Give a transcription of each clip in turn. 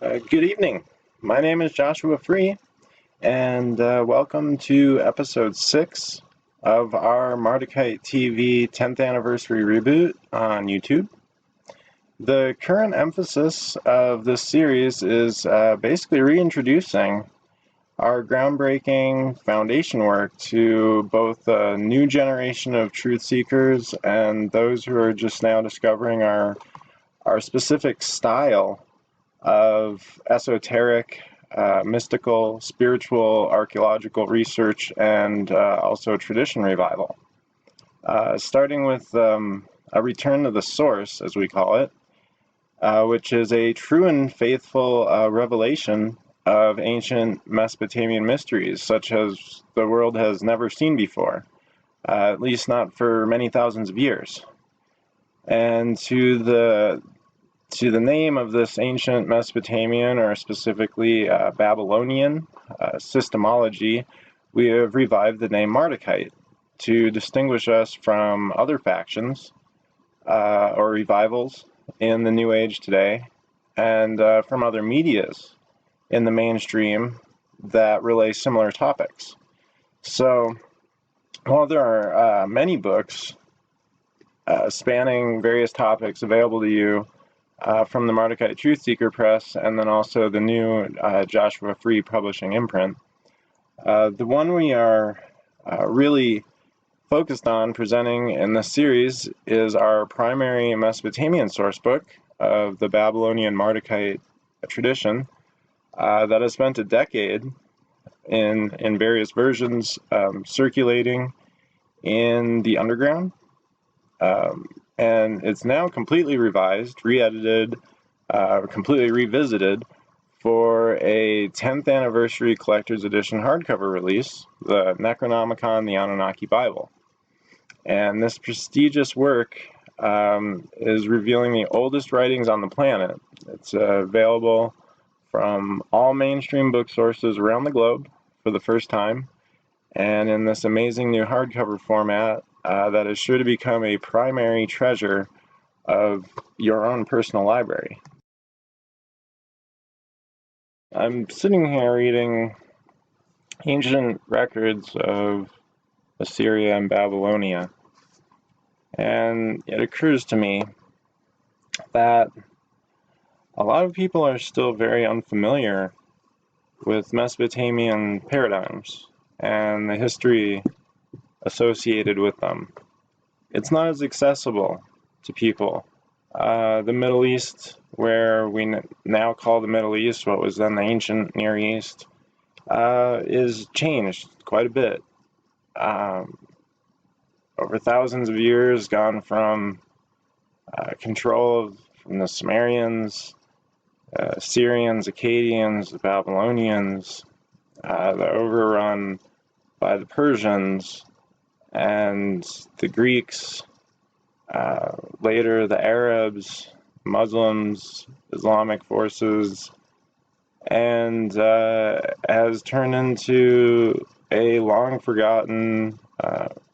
Good evening. My name is Joshua Free, and welcome to episode 6 of our Mardukite TV 10th anniversary reboot on YouTube. The current emphasis of this series is basically reintroducing our groundbreaking foundation work to both a new generation of truth seekers and those who are just now discovering our specific style of esoteric, mystical, spiritual, archaeological research, and also tradition revival. Starting with a return to the source, as we call it, which is a true and faithful revelation of ancient Mesopotamian mysteries, such as the world has never seen before, at least not for many thousands of years. And to the name of this ancient Mesopotamian, or specifically Babylonian, systemology, we have revived the name Mardukite to distinguish us from other factions or revivals in the New Age today, and from other medias in the mainstream that relay similar topics. So, while there are many books spanning various topics available to you from the Mardukite Truth Seeker Press, and then also the new Joshua Free Publishing imprint, the one we are really focused on presenting in this series is our primary Mesopotamian source book of the Babylonian Mardukite tradition that has spent a decade in various versions circulating in the underground. And it's now completely revised, re-edited, completely revisited for a 10th anniversary collector's edition hardcover release, the Necronomicon the Anunnaki Bible. And this prestigious work is revealing the oldest writings on the planet. It's available from all mainstream book sources around the globe for the first time, and in this amazing new hardcover format that is sure to become a primary treasure of your own personal library. I'm sitting here reading ancient records of Assyria and Babylonia, and it occurs to me that a lot of people are still very unfamiliar with Mesopotamian paradigms and the history associated with them. It's not as accessible to people. The Middle East, where we now call the Middle East what was then the ancient Near East, is changed quite a bit. Over thousands of years, gone from control from the Sumerians, Assyrians, Akkadians, the Babylonians, the overrun by the Persians and the Greeks, later the Arabs, Muslims, Islamic forces, and has turned into a long forgotten,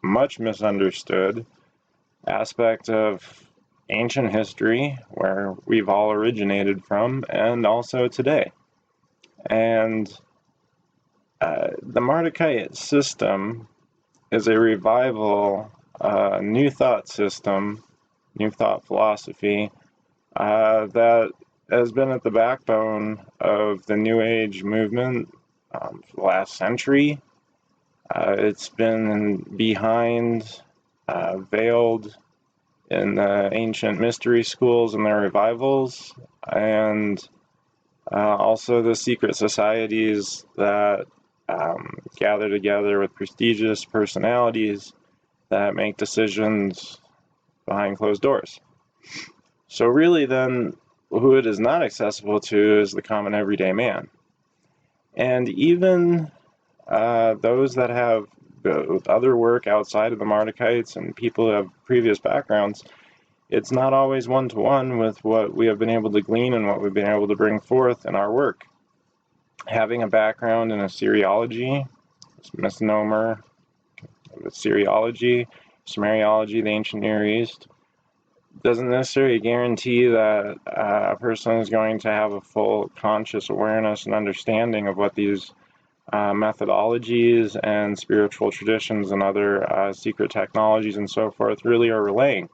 much misunderstood aspect of ancient history where we've all originated from, and also today. And the Mardukite system is a revival, new thought system, new thought philosophy that has been at the backbone of the New Age movement for the last century. It's been behind, veiled in the ancient mystery schools and their revivals, and also the secret societies that gather together with prestigious personalities that make decisions behind closed doors. So really then, who it is not accessible to is the common everyday man. And even those that have other work outside of the Mardukites and people who have previous backgrounds, it's not always one-to-one with what we have been able to glean and what we've been able to bring forth in our work. Having a background in Assyriology, misnomer, Assyriology, Sumeriology, the ancient Near East, doesn't necessarily guarantee that a person is going to have a full conscious awareness and understanding of what these methodologies and spiritual traditions and other secret technologies and so forth really are relaying.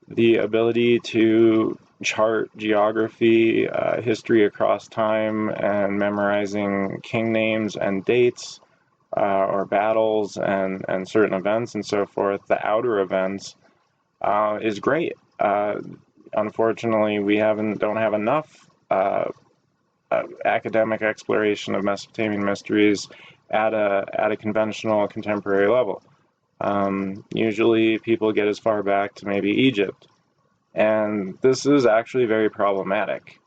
The ability to chart geography, history across time, and memorizing king names and dates, or battles and certain events and so forth, the outer events, is great. Unfortunately, we don't have enough academic exploration of Mesopotamian mysteries at a conventional contemporary level. Usually people get as far back to maybe Egypt. And this is actually very problematic,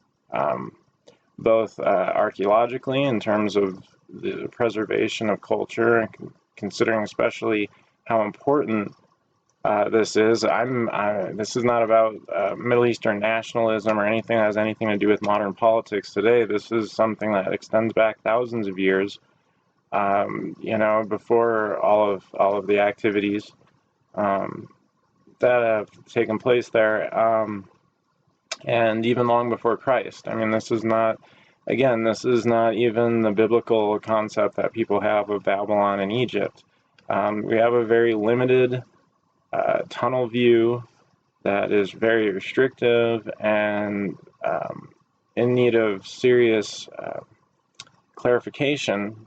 both archaeologically in terms of the preservation of culture, and considering especially how important this is. This is not about Middle Eastern nationalism or anything that has anything to do with modern politics today. This is something that extends back thousands of years, before all of the activities that have taken place there, and even long before Christ. I mean, this is not even the biblical concept that people have of Babylon and Egypt. We have a very limited tunnel view that is very restrictive and in need of serious clarification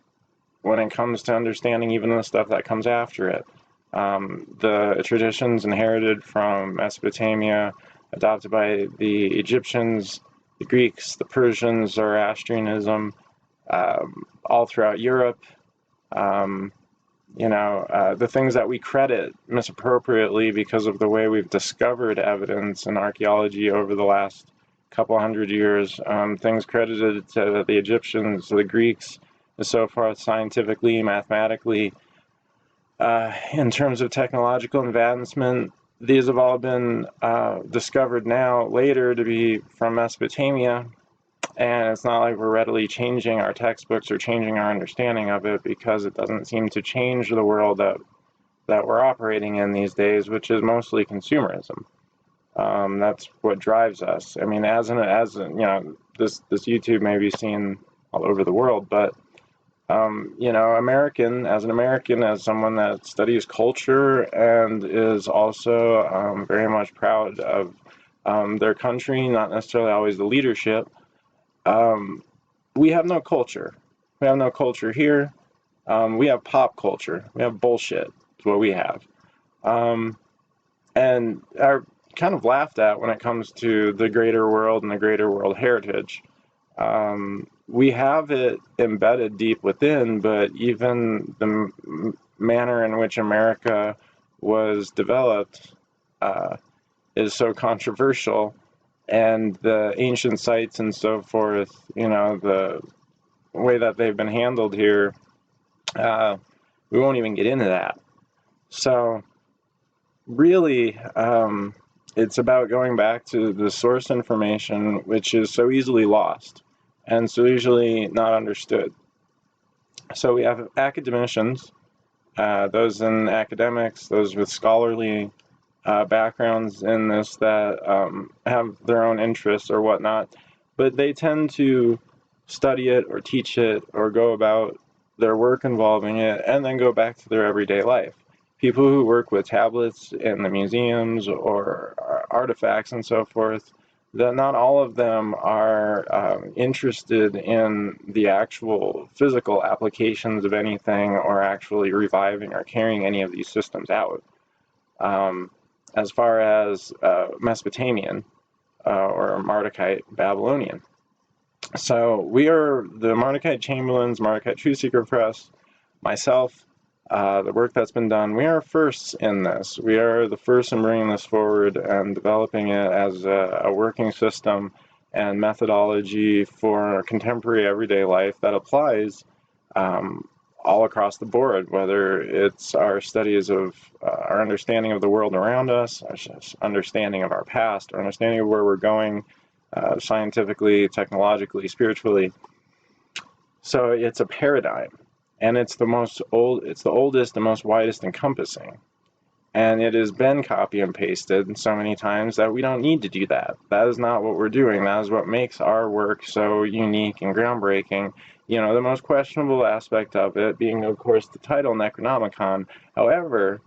when it comes to understanding even the stuff that comes after it. The traditions inherited from Mesopotamia, adopted by the Egyptians, the Greeks, the Persians, Zoroastrianism, all throughout Europe, the things that we credit misappropriately because of the way we've discovered evidence in archaeology over the last couple hundred years, things credited to the Egyptians, to the Greeks, and so forth, scientifically, mathematically, in terms of technological advancement, these have all been discovered now later to be from Mesopotamia, and it's not like we're readily changing our textbooks or changing our understanding of it, because it doesn't seem to change the world that we're operating in these days, which is mostly consumerism. That's what drives us. I mean, this YouTube may be seen all over the world, but as someone that studies culture and is also very much proud of their country, not necessarily always the leadership, we have no culture. We have no culture here. We have pop culture. We have bullshit. Is what we have. And are kind of laughed at when it comes to the greater world and the greater world heritage. We have it embedded deep within, but even the manner in which America was developed is so controversial, and the ancient sites and so forth, the way that they've been handled here, we won't even get into that. So really, it's about going back to the source information, which is so easily lost and so usually not understood. So we have academicians, those in academics, those with scholarly backgrounds in this that have their own interests or whatnot, but they tend to study it or teach it or go about their work involving it and then go back to their everyday life. People who work with tablets in the museums or artifacts and so forth, that not all of them are interested in the actual physical applications of anything or actually reviving or carrying any of these systems out. As far as Mesopotamian or Mardukite Babylonian. So we are the Mardukite Chamberlains, Mardukite Truth Seeker Press, myself, the work that's been done. We are firsts in this. We are the first in bringing this forward and developing it as a working system and methodology for contemporary everyday life that applies all across the board, whether it's our studies of our understanding of the world around us, our understanding of our past, our understanding of where we're going scientifically, technologically, spiritually. So it's a paradigm, and it's the oldest and most widest encompassing. And it has been copy and pasted so many times that we don't need to do that. That is not what we're doing. That is what makes our work so unique and groundbreaking. You know, the most questionable aspect of it being, of course, the title Necronomicon. However,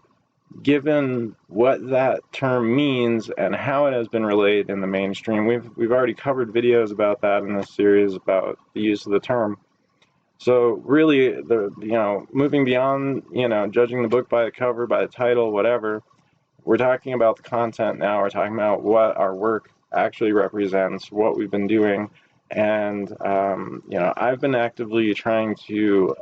given what that term means and how it has been relayed in the mainstream, we've already covered videos about that in this series about the use of the term. So really, moving beyond, judging the book by the cover, by the title, whatever, we're talking about the content now. We're talking about what our work actually represents, what we've been doing, and I've been actively trying to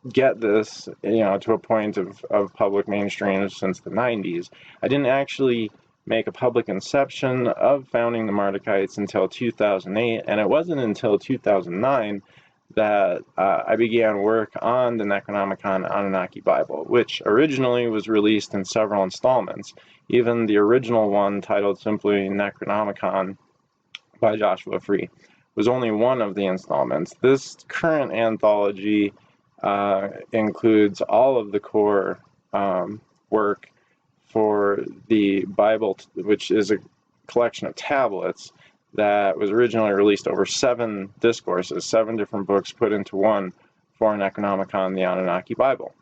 get this, to a point of public mainstream since the 90s. I didn't actually make a public inception of founding the Mardukites until 2008, and it wasn't until 2009 that I began work on the Necronomicon Anunnaki Bible, which originally was released in several installments. Even the original one, titled simply Necronomicon by Joshua Free, was only one of the installments. This current anthology includes all of the core work for the Bible, which is a collection of tablets that was originally released over 7 discourses, 7 different books put into one for Necronomicon, the Anunnaki Bible.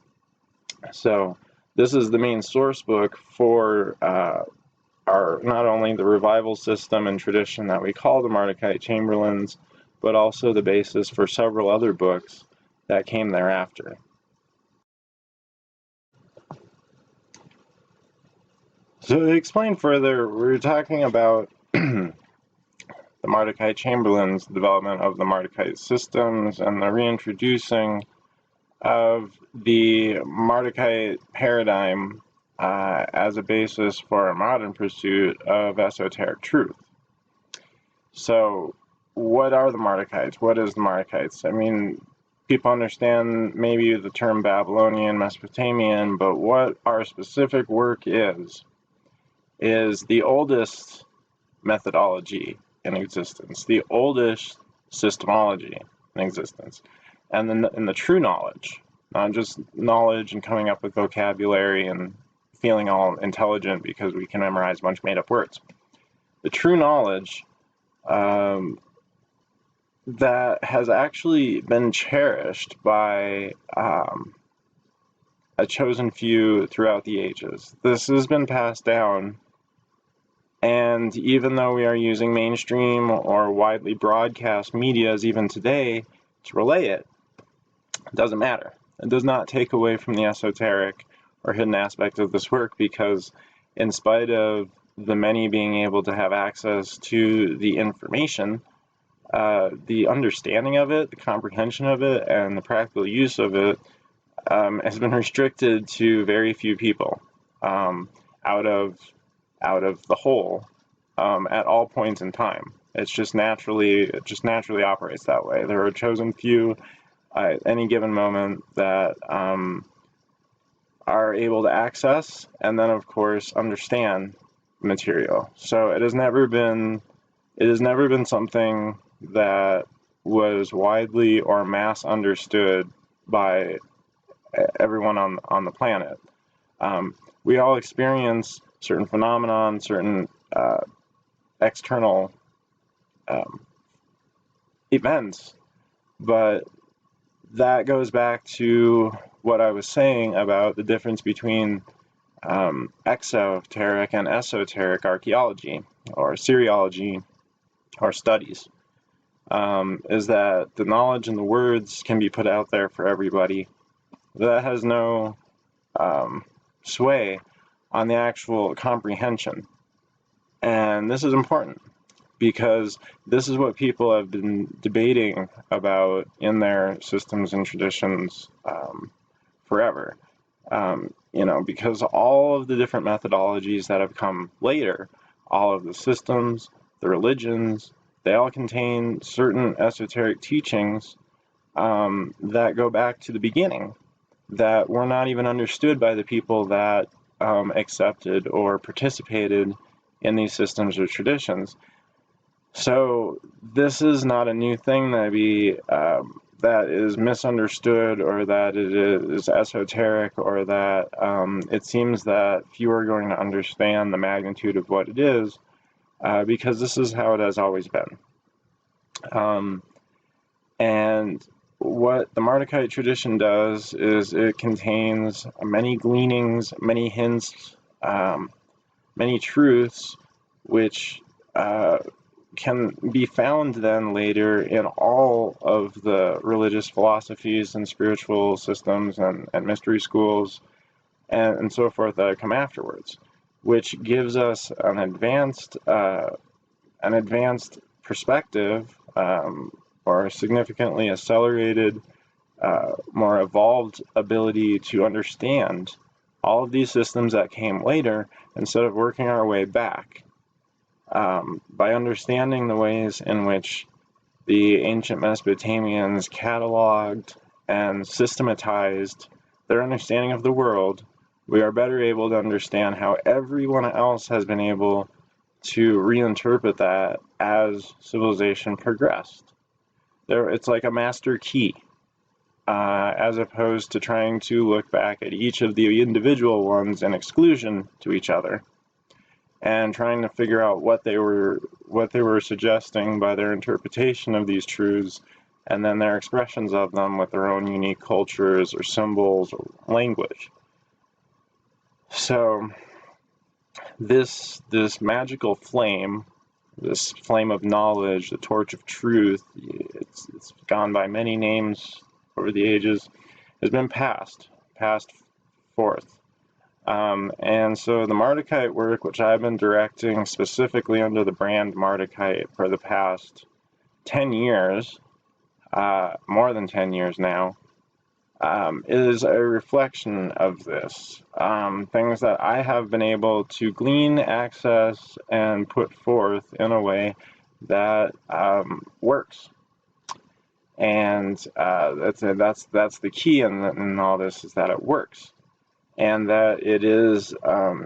So this is the main source book for our, not only the revival system and tradition that we call the Mardukite Chamberlains, but also the basis for several other books that came thereafter. So to explain further, we're talking about the Mardukite Chamberlains, the development of the Mardukite systems, and the reintroducing of the Mardukite paradigm as a basis for a modern pursuit of esoteric truth. So, what are the Mardukites? What is the Mardukites? I mean, people understand maybe the term Babylonian, Mesopotamian, but what our specific work is the oldest methodology in existence, the oldest systemology in existence, and then the true knowledge, not just knowledge and coming up with vocabulary and feeling all intelligent because we can memorize a bunch of made-up words. The true knowledge that has actually been cherished by a chosen few throughout the ages. This has been passed down. And even though we are using mainstream or widely broadcast medias even today to relay it, it doesn't matter. It does not take away from the esoteric or hidden aspect of this work, because in spite of the many being able to have access to the information, the understanding of it, the comprehension of it, and the practical use of it has been restricted to very few people out of the whole at all points in time. It just naturally operates that way. There are a chosen few at any given moment that are able to access and then, of course, understand material. So it has never been something that was widely or mass understood by everyone on the planet. We all experience certain phenomenon, certain external events, but that goes back to what I was saying about the difference between exoteric and esoteric archaeology or Assyriology or studies, is that the knowledge and the words can be put out there for everybody. That has no sway on the actual comprehension. And this is important because this is what people have been debating about in their systems and traditions forever. Because all of the different methodologies that have come later, all of the systems, the religions, they all contain certain esoteric teachings that go back to the beginning, that were not even understood by the people that accepted or participated in these systems or traditions. So this is not a new thing that we that is misunderstood, or that it is esoteric, or that it seems that few are going to understand the magnitude of what it is, because this is how it has always been. And what the Mardukite tradition does is it contains many gleanings, many hints, many truths, which can be found then later in all of the religious philosophies and spiritual systems and mystery schools and so forth that come afterwards, which gives us an advanced perspective, or a significantly accelerated, more evolved ability to understand all of these systems that came later, instead of working our way back. By understanding the ways in which the ancient Mesopotamians cataloged and systematized their understanding of the world, we are better able to understand how everyone else has been able to reinterpret that as civilization progressed. It's like a master key, as opposed to trying to look back at each of the individual ones in exclusion to each other, and trying to figure out what they were suggesting by their interpretation of these truths, and then their expressions of them with their own unique cultures or symbols or language. So this magical flame, this flame of knowledge, the torch of truth, it's gone by many names over the ages, has been passed forth. And so the Mardukite work, which I've been directing specifically under the brand Mardukite for the past 10 years, more than 10 years now, is a reflection of this. Things that I have been able to glean, access, and put forth in a way that works. And that's the key in all this, is that it works, and that it is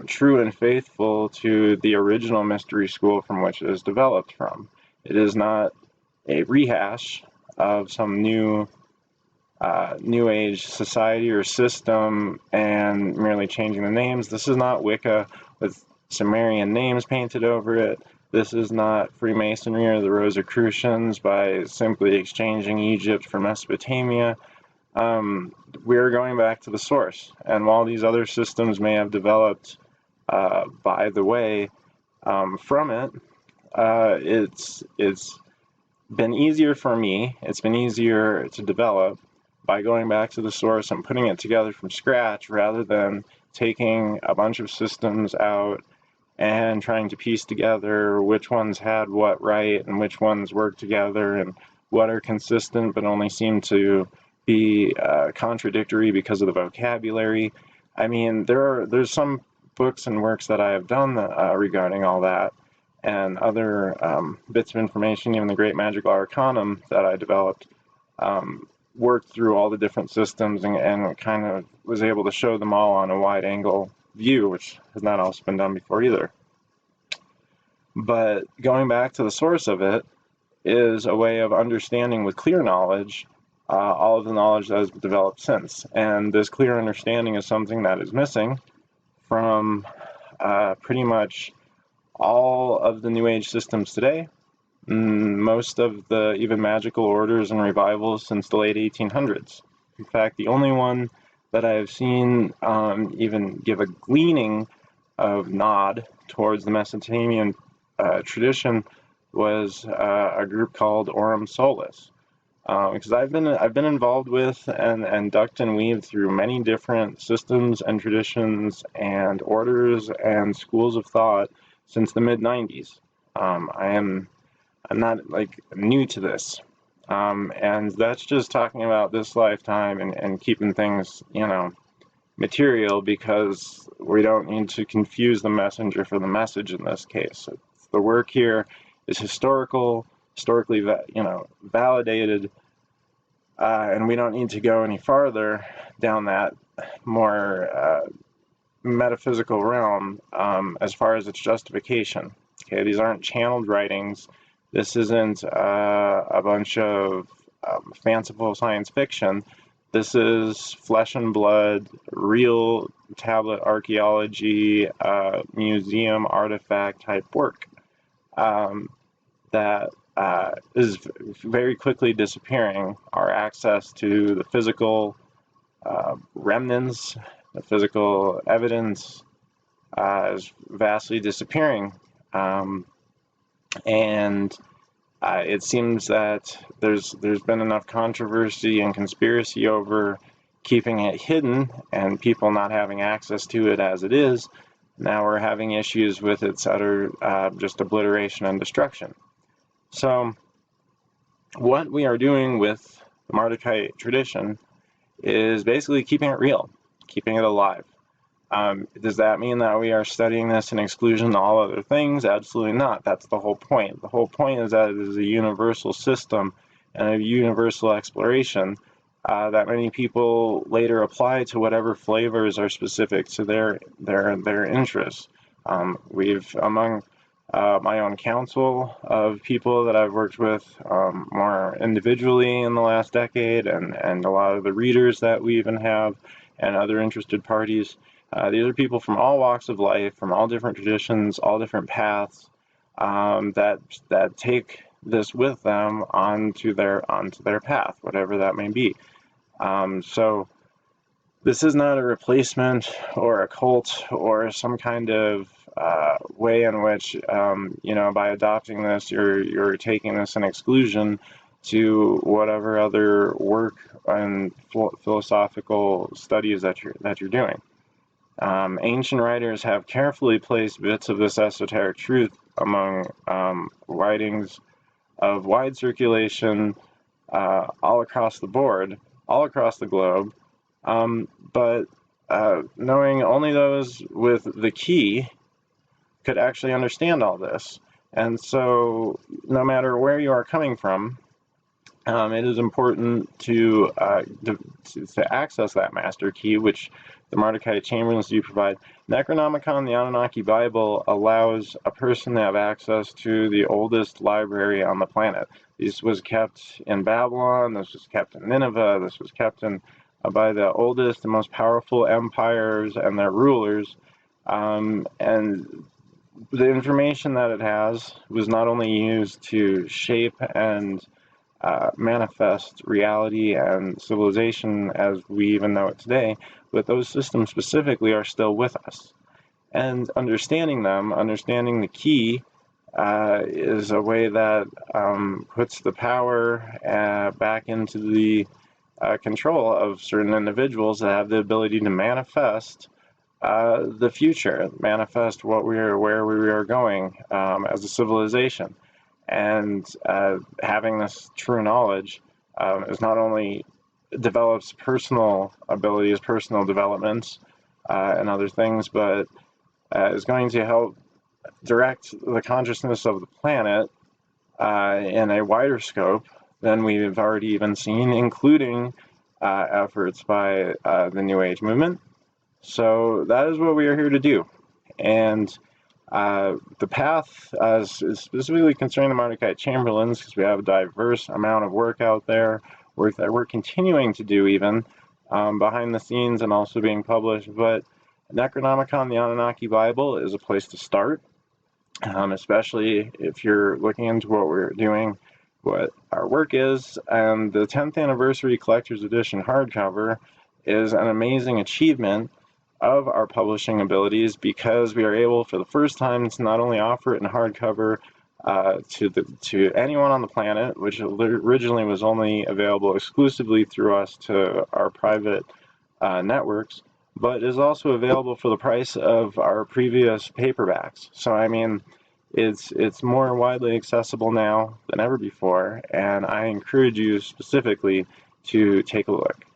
true and faithful to the original mystery school from which it is developed from. It is not a rehash of some new age society or system and merely changing the names. This is not Wicca with Sumerian names painted over it. This is not Freemasonry or the Rosicrucians by simply exchanging Egypt for Mesopotamia. We're going back to the source. And while these other systems may have developed by the way from it, it's been easier for me. It's been easier to develop by going back to the source and putting it together from scratch, rather than taking a bunch of systems out and trying to piece together which ones had what right and which ones work together and what are consistent but only seem to be contradictory because of the vocabulary. I mean, there's some books and works that I have done regarding all that, and other bits of information, even the Great Magical Arcanum that I developed, worked through all the different systems and kind of was able to show them all on a wide angle view, which has not also been done before either. But going back to the source of it is a way of understanding with clear knowledge all of the knowledge that has developed since. And this clear understanding is something that is missing from pretty much all of the New Age systems today, most of the even magical orders and revivals since the late 1800s. In fact, the only one that I have seen even give a gleaning of nod towards the Mesopotamian tradition was a group called Aurum Solis. Because I've been involved with and ducked and weaved through many different systems and traditions and orders and schools of thought since the mid-90s. I'm not like new to this, and that's just talking about this lifetime and keeping things, material, because we don't need to confuse the messenger for the message in this case. The work here is historically validated, and we don't need to go any farther down that more metaphysical realm as far as its justification. Okay, these aren't channeled writings. This isn't a bunch of fanciful science fiction. This is flesh and blood, real tablet archaeology, museum artifact type work that is very quickly disappearing. Our access to the physical remnants, the physical evidence is vastly disappearing. And it seems that there's been enough controversy and conspiracy over keeping it hidden and people not having access to it as it is. Now we're having issues with its utter just obliteration and destruction. So what we are doing with the Mardukite tradition is basically keeping it real, keeping it alive. Does that mean that we are studying this in exclusion to all other things? Absolutely not. That's the whole point. The whole point is that it is a universal system and a universal exploration that many people later apply to whatever flavors are specific to their interests. Among my own council of people that I've worked with more individually in the last decade, and a lot of the readers that we even have, and other interested parties. These are people from all walks of life, from all different traditions, all different paths, that take this with them onto their path, whatever that may be. So this is not a replacement or a cult or some kind of way in which by adopting this you're taking this in exclusion to whatever other work and philosophical studies that you're doing. Ancient writers have carefully placed bits of this esoteric truth among writings of wide circulation all across the board, all across the globe, but knowing only those with the key could actually understand all this. And so no matter where you are coming from, it is important to access that master key, which the Mardukite Chamberlains do provide. Necronomicon, the Anunnaki Bible, allows a person to have access to the oldest library on the planet. This was kept in Babylon, this was kept in Nineveh, this was kept by the oldest and most powerful empires and their rulers. And the information that it has was not only used to shape and manifest reality and civilization as we even know it today, but those systems specifically are still with us. And understanding them, understanding the key, is a way that puts the power back into the control of certain individuals that have the ability to manifest the future, manifest where we are going as a civilization. And having this true knowledge is not only develops personal abilities, personal developments, and other things, but is going to help direct the consciousness of the planet in a wider scope than we've already even seen, including efforts by the New Age movement. So that is what we are here to do. And the path is specifically concerning the Mardukite Chamberlains, because we have a diverse amount of work out there, work that we're continuing to do even behind the scenes and also being published. But Necronomicon, the Anunnaki Bible, is a place to start, especially if you're looking into what we're doing, what our work is. And the 10th Anniversary Collector's Edition hardcover is an amazing achievement of our publishing abilities, because we are able for the first time to not only offer it in hardcover to anyone on the planet, which originally was only available exclusively through us to our private networks, but is also available for the price of our previous paperbacks. So I mean, it's more widely accessible now than ever before, and I encourage you specifically to take a look.